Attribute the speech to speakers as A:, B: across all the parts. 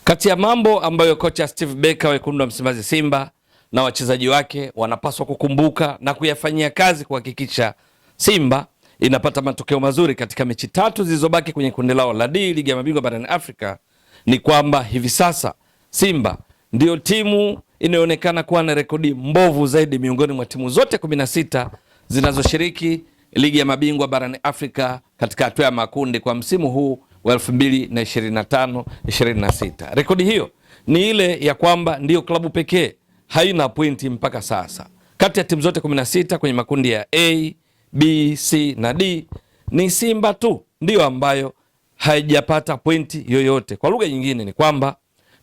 A: Kati ya mambo ambayo kocha Steve Barker wekundu wa Msimbazi Simba na wachezaji wake wanapaswa kukumbuka na kuyafanyia kazi kuhakikisha Simba inapata matokeo mazuri katika mechi 3 zilizobaki kwenye kundi lao la D ligi ya mabingwa barani Afrika ni kwamba hivi sasa Simba ndio timu inayoonekana kuwa na rekodi mbovu zaidi miongoni mwa timu zote 16 zinazoshiriki ligi ya mabingwa barani Afrika katika hatua ya makundi kwa msimu huu wa 2025-26. Rekodi hiyo ni ile ya kwamba ndiyo klabu pekee haina pointi mpaka sasa. Kati ya timu zote 16 kwenye makundi ya A, B, C na D, ni Simba tu ndiyo ambayo haijapata pointi yoyote. Kwa lugha nyingine ni kwamba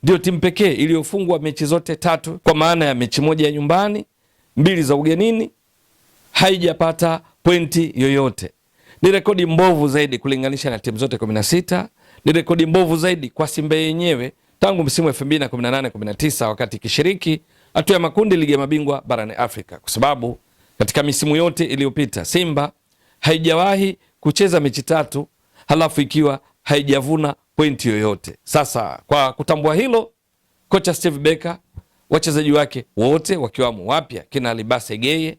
A: ndio timu pekee iliyofungwa mechi zote 3 kwa maana ya mechi moja ya nyumbani, 2 za ugenini, haijapata pointi yoyote. Ni rekodi mbovu zaidi kulinganisha na timu zote 16. Ni rekodi mbovu zaidi kwa Simba yenyewe tangu msimu wa 2018-19 wakati ikishiriki hatua ya makundi ligi ya mabingwa barani Afrika, kwa sababu katika misimu yote iliyopita Simba haijawahi kucheza mechi 3 halafu ikiwa haijavuna pointi yoyote. Sasa kwa kutambua hilo, kocha Steve Barker, wachezaji wake wote wakiwamo wapya kina Alibase Geye,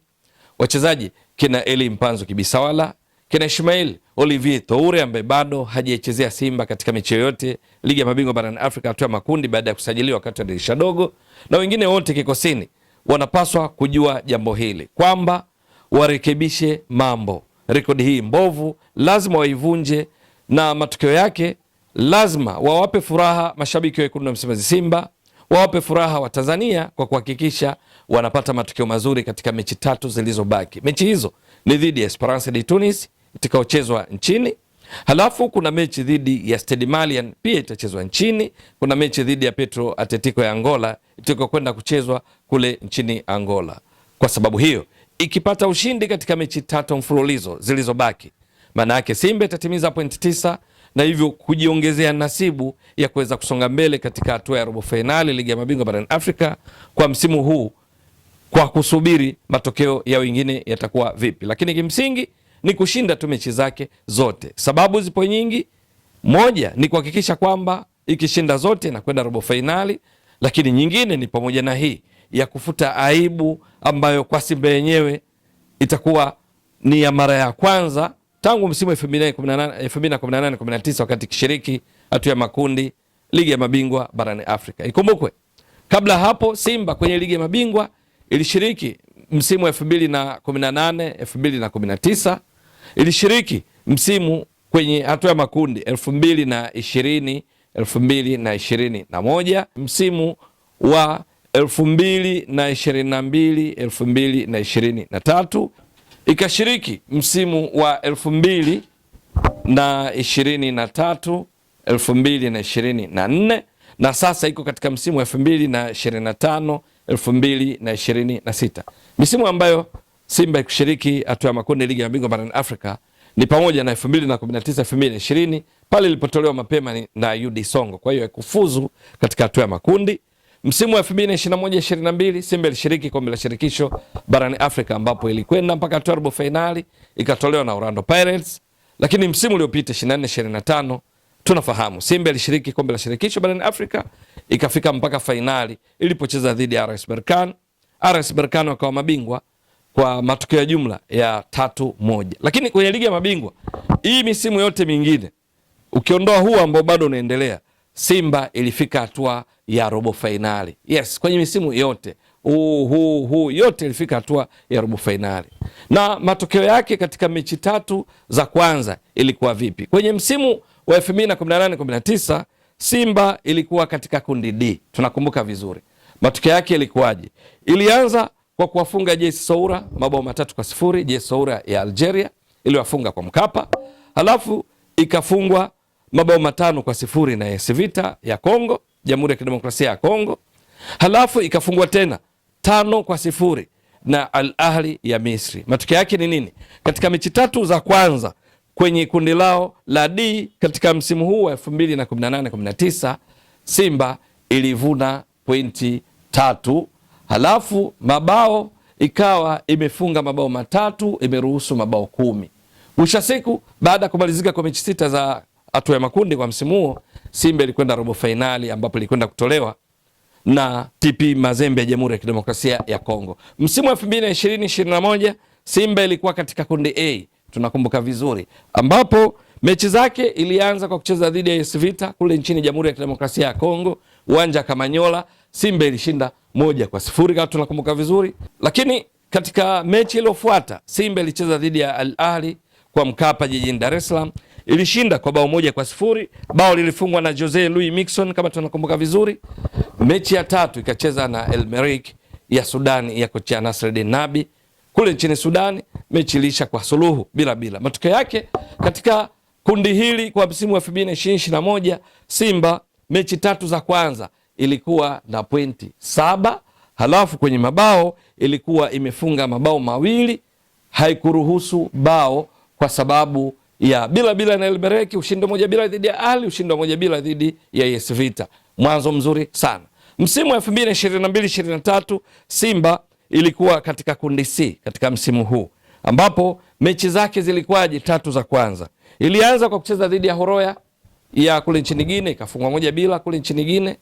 A: wachezaji kina Eli Mpanzo Kibisawala, kina Ismail Olivier Toure ambaye bado hajaichezea Simba katika mechi yoyote ligi ya mabingwa barani Afrika hatua ya makundi baada ya kusajiliwa wakati wa dirisha dogo, na wengine wote kikosini wanapaswa kujua jambo hili kwamba warekebishe mambo. Rekodi hii mbovu lazima waivunje, na matokeo yake lazima wawape furaha mashabiki wa wekundu wa Msimbazi Simba, wawape furaha wa Tanzania kwa kuhakikisha wanapata matokeo mazuri katika mechi 3 zilizobaki. Mechi hizo ni dhidi ya Esperance de Tunis itakayochezwa nchini. Halafu kuna mechi dhidi ya Stade Malien pia itachezwa nchini. Kuna mechi dhidi ya Petro Atletico ya Angola itakayokwenda kuchezwa kule nchini Angola. Kwa sababu hiyo, ikipata ushindi katika mechi 3 mfululizo zilizobaki, maana yake Simba itatimiza pointi 9 na hivyo kujiongezea nasibu ya kuweza kusonga mbele katika hatua ya robo finali ligi ya mabingwa barani Afrika kwa msimu huu, kwa kusubiri matokeo ya wengine yatakuwa vipi. Lakini kimsingi ni kushinda tu mechi zake zote. Sababu zipo nyingi. Moja ni kuhakikisha kwamba ikishinda zote na kwenda robo finali, lakini nyingine ni pamoja na hii ya kufuta aibu ambayo kwa Simba yenyewe itakuwa ni ya mara ya kwanza tangu msimu 2018-19 wakati kishiriki hatua ya makundi ligi ya mabingwa barani Afrika. Ikumbukwe kabla hapo Simba kwenye ligi ya mabingwa ilishiriki msimu 2018-2019, ilishiriki msimu kwenye hatua ya makundi 2020-2021, msimu wa 2022-2023, ikashiriki msimu wa 2023-2024, na sasa iko katika msimu wa 2025-2026. Misimu ambayo Simba ikishiriki hatua ya makundi ligi ya mabingwa barani Afrika ni pamoja na 2019-2020 pale ilipotolewa mapema na UD Songo, kwa hiyo kufuzu katika hatua ya makundi. Msimu wa 2021-2022 Simba ilishiriki kombe la shirikisho barani Afrika ambapo ilikwenda mpaka hatua ya robo finali ikatolewa na Orlando Pirates. Lakini msimu uliopita 24-25 tunafahamu Simba ilishiriki kombe la shirikisho barani Afrika ikafika mpaka finali ilipocheza dhidi ya RS Berkane. RS Berkane wakawa mabingwa kwa matokeo ya jumla ya 3-1. Lakini kwenye ligi ya mabingwa hii misimu yote mingine ukiondoa huu ambao bado unaendelea, Simba ilifika hatua ya robo finali. Yes, kwenye misimu yote yote ilifika hatua ya robo finali. Na matokeo yake katika mechi 3 za kwanza ilikuwa vipi? Kwenye msimu wa 2018-19 Simba ilikuwa katika kundi D. Tunakumbuka vizuri. Matokeo yake ilikuwaje? Ilianza kwa kuwafunga JS Saoura mabao 3-0. JS Saoura ya Algeria iliwafunga kwa Mkapa. Halafu ikafungwa mabao 5-0 na AS Vita ya Kongo, Jamhuri ya Kidemokrasia ya Kongo. Halafu ikafungwa tena 5-0 na Al Ahli ya Misri. Matokeo yake ni nini? Katika mechi 3 za kwanza kwenye kundi lao la D katika msimu huu wa 2018-19 Simba ilivuna pointi 3. Halafu mabao ikawa imefunga mabao 3, imeruhusu mabao 10. Mwisho siku baada ya kumalizika kwa mechi 6 za hatua ya makundi kwa msimu huo, Simba ilikwenda robo fainali ambapo ilikwenda kutolewa na TP Mazembe ya Jamhuri ya Kidemokrasia ya Kongo. Msimu wa 2020-2021 Simba ilikuwa katika kundi A, tunakumbuka vizuri, ambapo mechi zake ilianza kwa kucheza dhidi ya AS Vita kule nchini Jamhuri ya Kidemokrasia ya Kongo, uwanja Kamanyola. Simba ilishinda 1-0 kama tunakumbuka vizuri, lakini katika mechi iliyofuata Simba ilicheza dhidi ya Al Ahly kwa Mkapa jijini Dar es Salaam, ilishinda kwa bao 1-0. Bao lilifungwa na Jose Louis Mixon kama tunakumbuka vizuri. Mechi ya tatu ikacheza na El Merreikh ya Sudan ya kocha Nasreddine Nabi kule nchini Sudan. Mechi ilisha kwa suluhu bila. Matokeo yake katika kundi hili kwa msimu wa 2020-2021 Simba mechi tatu za kwanza ilikuwa na pointi 7, halafu kwenye mabao ilikuwa imefunga mabao 2, haikuruhusu bao kwa sababu ya bila na El Merreikh, ushindi 1-0 dhidi ya Ahly, ushindi 1-0 dhidi ya AS Vita. Mwanzo mzuri sana. Msimu wa 2022-2023 Simba ilikuwa katika kundi C katika msimu huu, ambapo mechi zake zilikuwaje? Tatu za kwanza ilianza kwa kucheza dhidi ya Horoya ya kule nchini Guinea, ikafungwa 1-0 kule nchini Guinea.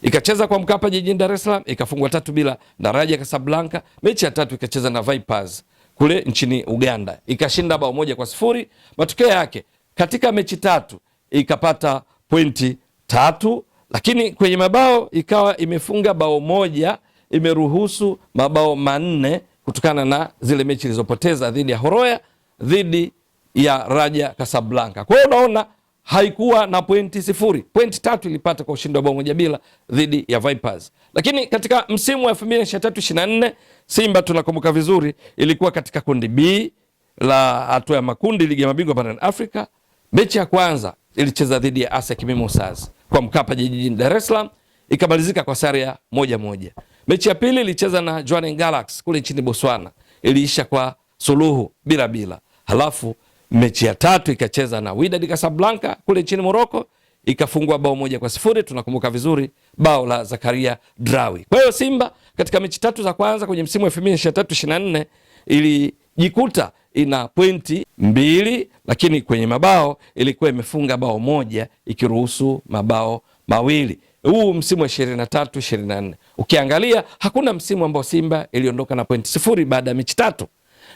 A: Ikacheza kwa Mkapa jijini Dar es Salaam, ikafungwa 3-0 na Raja Casablanca. Mechi ya tatu ikacheza na Vipers kule nchini Uganda, ikashinda bao 1-0. Matokeo yake katika mechi tatu ikapata pointi 3, lakini kwenye mabao ikawa imefunga bao 1, imeruhusu mabao 4 kutokana na zile mechi zilizopoteza dhidi ya Horoya, dhidi ya Raja Casablanca. Kwa hiyo unaona haikuwa na pointi 0. Pointi 3 ilipata kwa ushindi wa bao 1-0 dhidi ya Vipers. Lakini katika msimu wa 2023-2024 Simba tunakumbuka vizuri ilikuwa katika kundi B la hatua ya makundi ligi ya mabingwa barani Afrika. Mechi ya kwanza ilicheza dhidi ya ASEC Mimosas kwa Mkapa jijini Dar es Salaam, ikamalizika kwa sare ya 1-1. Mechi ya pili ilicheza na Jwaneng Galaxy kule nchini Botswana, iliisha kwa suluhu bila. Halafu mechi ya tatu ikacheza na Wydad Casablanca kule nchini Morocco, ikafungwa bao 1-0. Tunakumbuka vizuri bao la Zakaria Drawi. Kwa hiyo Simba katika mechi tatu za kwanza kwenye msimu wa 2023-2024 ilijikuta ina pointi 2, lakini kwenye mabao ilikuwa imefunga bao 1 ikiruhusu mabao 2. Huu msimu wa 23-24 ukiangalia hakuna msimu ambao Simba iliondoka na pointi 0 baada ya mechi tatu.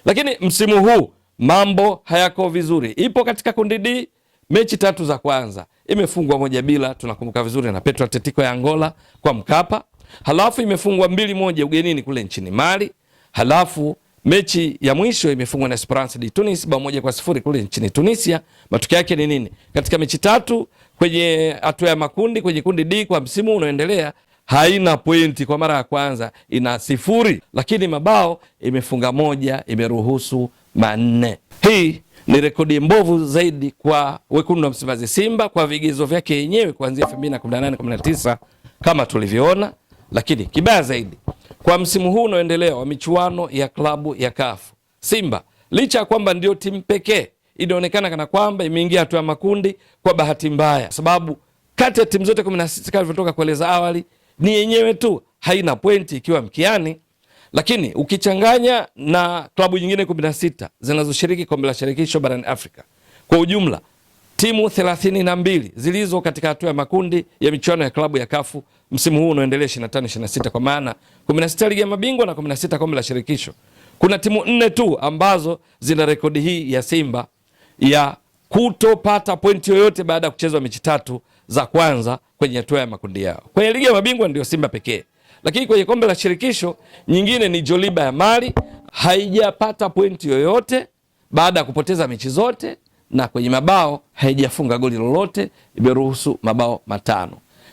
A: Lakini msimu huu mambo hayako vizuri. Ipo katika kundi D, mechi tatu za kwanza imefungwa 1-0, tunakumbuka vizuri, na Petro Atletico ya Angola kwa Mkapa. Halafu imefungwa 2-1 ugenini kule nchini Mali. Halafu mechi ya mwisho imefungwa na Esperance de Tunis bao 1-0 kule nchini Tunisia. Matokeo yake ni nini? Katika mechi tatu kwenye hatua ya makundi kwenye kundi D kwa msimu unaoendelea haina pointi kwa mara ya kwanza, ina 0, lakini mabao imefunga 1, imeruhusu 4. Hii ni rekodi mbovu zaidi kwa wekundu wa Msimbazi Simba kwa vigezo vyake yenyewe kuanzia 2018-19 kama tulivyoona, lakini kibaya zaidi kwa msimu huu unaoendelea wa michuano ya klabu ya CAF. Simba licha ya kwamba ndio timu pekee inaonekana kana kwamba imeingia hatua ya makundi kwa bahati mbaya, sababu kati ya timu zote 16 kama tulivyotoka kueleza awali ni yenyewe tu haina pointi ikiwa mkiani. Lakini ukichanganya na klabu nyingine 16 zinazoshiriki kombe la shirikisho barani Afrika, kwa ujumla timu 32 zilizo katika hatua ya makundi ya michuano ya klabu ya CAF msimu huu unaoendelea 25-26, kwa maana 16 ligi ya mabingwa na 16 kombe la shirikisho. Kuna timu 4 tu ambazo zina rekodi hii ya Simba ya kutopata pointi yoyote baada ya kuchezwa mechi tatu za kwanza kwenye hatua ya makundi yao. Kwenye ligi ya mabingwa ndio Simba pekee. Lakini kwenye kombe la shirikisho nyingine ni Joliba ya Mali, haijapata pointi yoyote baada ya kupoteza mechi zote, na kwenye mabao haijafunga goli lolote, imeruhusu mabao 5.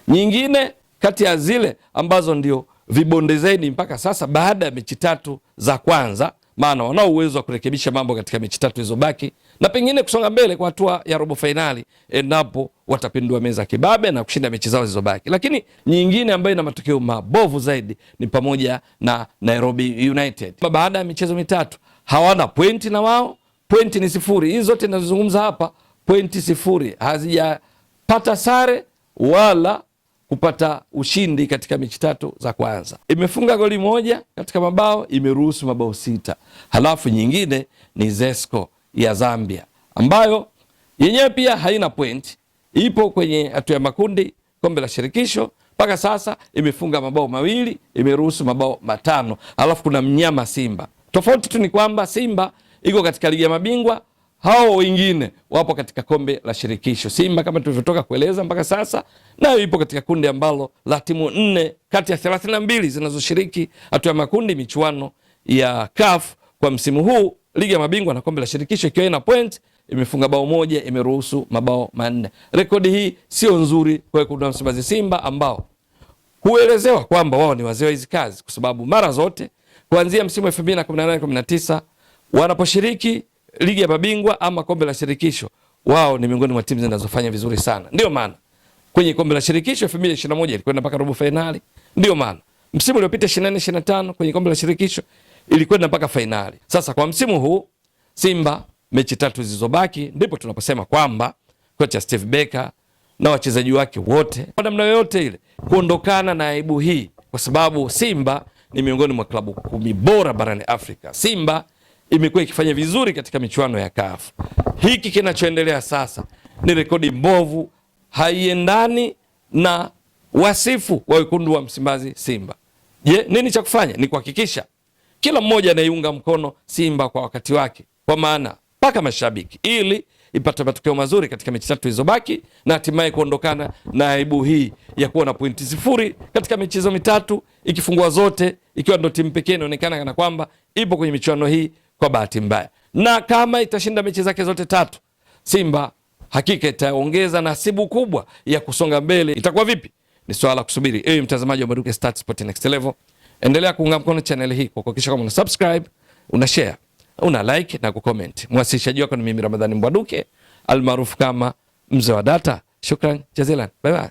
A: Nyingine kati ya zile ambazo ndio vibonde zaidi mpaka sasa baada ya mechi tatu za kwanza, maana wanao uwezo wa kurekebisha mambo katika mechi tatu zilizobaki na pengine kusonga mbele kwa hatua ya robo finali endapo watapindua meza kibabe na kushinda mechi zao zilizobaki. Lakini nyingine ambayo ina matokeo mabovu zaidi ni pamoja na Nairobi United. Baada ya michezo mitatu hawana pointi, na wao pointi ni 0. Hizi zote ninazozungumza hapa pointi 0, hazijapata sare wala kupata ushindi katika mechi tatu za kwanza. Imefunga goli 1 katika mabao, imeruhusu mabao 6. Halafu nyingine ni Zesco ya Zambia ambayo yenyewe pia haina point, ipo kwenye hatua ya makundi kombe la shirikisho, mpaka sasa imefunga mabao 2, imeruhusu mabao 5. Alafu kuna mnyama Simba. Tofauti tu ni kwamba Simba iko katika ligi ya mabingwa, hao wengine wapo katika kombe la shirikisho. Simba kama tulivyotoka kueleza mpaka sasa nayo ipo katika kundi ambalo la timu 4 kati ya 32 zinazoshiriki hatua ya makundi michuano ya CAF kwa msimu huu, ligi ya mabingwa na kombe la shirikisho, ikiwa ina point, imefunga bao 1, imeruhusu mabao 4. Rekodi hii sio nzuri kwa wekundu wa Msimbazi Simba, ambao huelezewa kwamba wao ni wazee wa hizi kazi, kwa sababu mara zote kuanzia msimu 2018-19 wanaposhiriki ligi ya mabingwa ama kombe la shirikisho, wao ni miongoni mwa timu zinazofanya vizuri sana. Ndio maana kwenye kombe la shirikisho 2021 ilikwenda mpaka robo finali. Ndio maana msimu uliopita 24-25 kwenye kombe la shirikisho ilikwenda mpaka finali. Sasa kwa msimu huu Simba mechi 3 zilizobaki, ndipo tunaposema kwamba kocha Steve Becker na wachezaji wake wote kwa namna yoyote ile kuondokana na aibu hii, kwa sababu Simba ni miongoni mwa klabu 10 bora barani Afrika. Simba imekuwa ikifanya vizuri katika michuano ya CAF. Hiki kinachoendelea sasa ni rekodi mbovu, haiendani na wasifu wa wekundu wa Msimbazi Simba. Je, nini cha kufanya? Ni kuhakikisha kila mmoja anaiunga mkono Simba kwa wakati wake, kwa maana mpaka mashabiki, ili ipate matokeo mazuri katika mechi 3 zilizobaki na hatimaye kuondokana na aibu hii ya kuwa na pointi 0 katika michezo 3, ikifungua zote, ikiwa ndo timu pekee inaonekana kana kwamba ipo kwenye michuano hii kwa bahati mbaya. Na kama itashinda mechi zake zote 3, Simba hakika itaongeza nasibu kubwa ya kusonga mbele. Itakuwa vipi? Ni swala kusubiri. Ewe mtazamaji wa Mbwaduke Stats Sport Next Level, endelea kuunga mkono channel hii kwa kuhakikisha kama una subscribe, una share, una like na kucomment. Mwasilishaji wako ni mimi Ramadhani Mbwaduke almaarufu kama Mzee wa Data. Shukran jazilan. Bye bye.